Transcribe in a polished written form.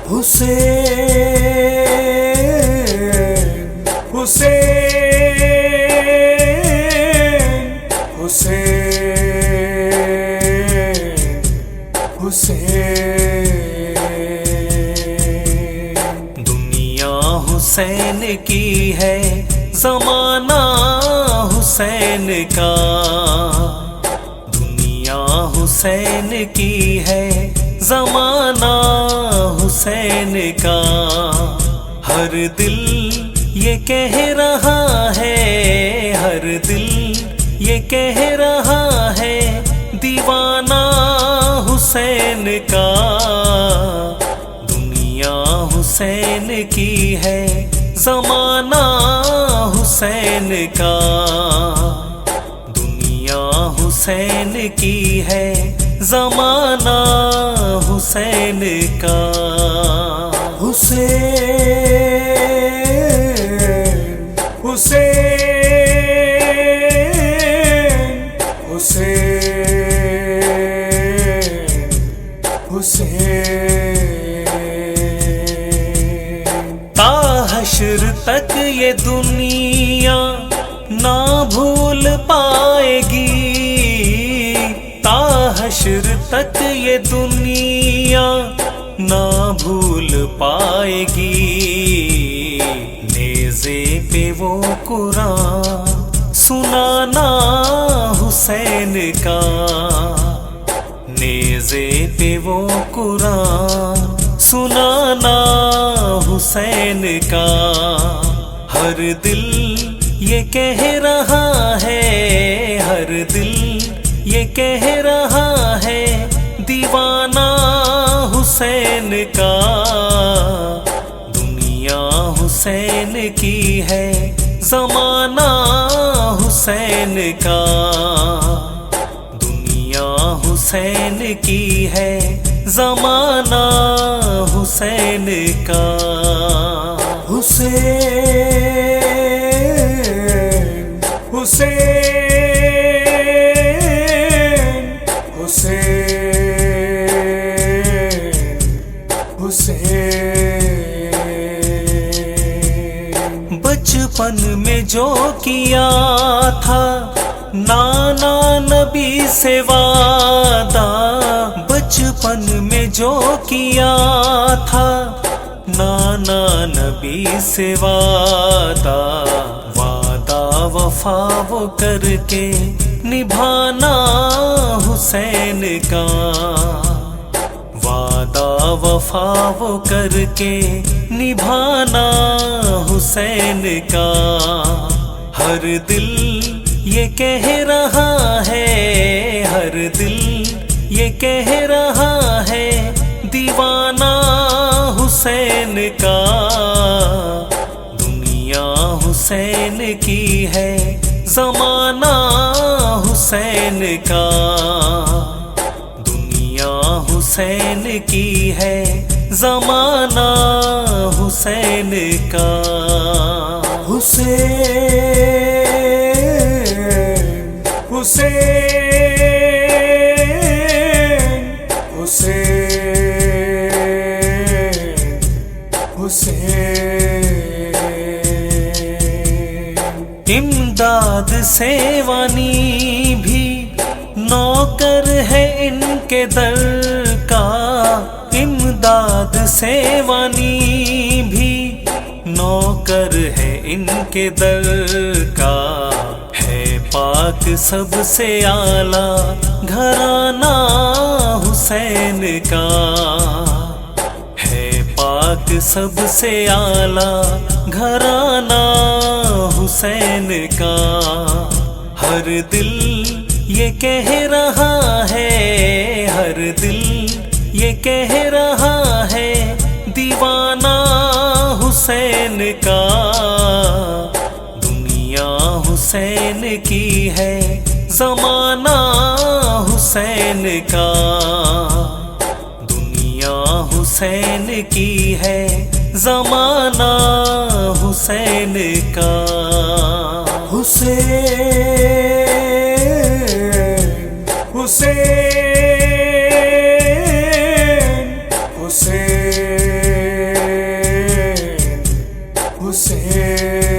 حسین حسین حسین حسین دنیا حسین کی ہے زمانہ حسین کا، دنیا حسین کی ہے زمانہ حسین کا، ہر دل یہ کہہ رہا ہے، ہر دل یہ کہہ رہا ہے دیوانہ حسین کا، دنیا حسین کی ہے زمانہ حسین کا، دنیا حسین کی ہے زمانہ حسین کا۔ حسین حسین حسین حسین تا حشر تک یہ دنیا نہ بھول پائے گی، تا حشر تک یہ دنیا نہ بھول پائے گی، نیزے پہ وہ قرآن سنانا حسین کا، نیزے پہ وہ قرآن سنانا حسین کا، ہر دل یہ کہہ رہا ہے، ہر دل یہ کہہ رہا ہے دیوانہ حسین کا، دنیا حسین کی ہے زمانہ حسین کا، دنیا حسین کی ہے زمانہ حسین کا۔ حسین حسین حسین حسین بچپن میں جو کیا تھا نانا نبی سے وعدہ، بچپن میں جو کیا تھا نانا نبی سے وعدہ، وعدہ وفا وہ کر کے نبھانا حسین کا، وعدہ وفا وہ کر کے نبھانا حسین کا، ہر دل یہ کہہ رہا ہے، ہر دل یہ کہہ رہا ہے دیوانہ حسین کا، دنیا حسین کی ہے زمانہ حسین کا، دنیا حسین کی ہے زمانہ حسین کا۔ حسین حسین حسین حسین امداد سیوانی بھی نوکر ہے ان کے در کا، امداد سیوانی بھی نوکر ہے ان کے در کا، ہے پاک سب سے اعلیٰ گھرانہ حسین کا، ہے پاک سب سے اعلیٰ گھرانہ حسین کا، ہر دل یہ کہہ رہا ہے، ہر دل یہ کہہ رہا ہے دیوانہ حسین کا، دنیا حسین کی ہے زمانہ حسین کا، دنیا حسین کی ہے زمانہ حسین کا۔ حسین حسین حسین حسین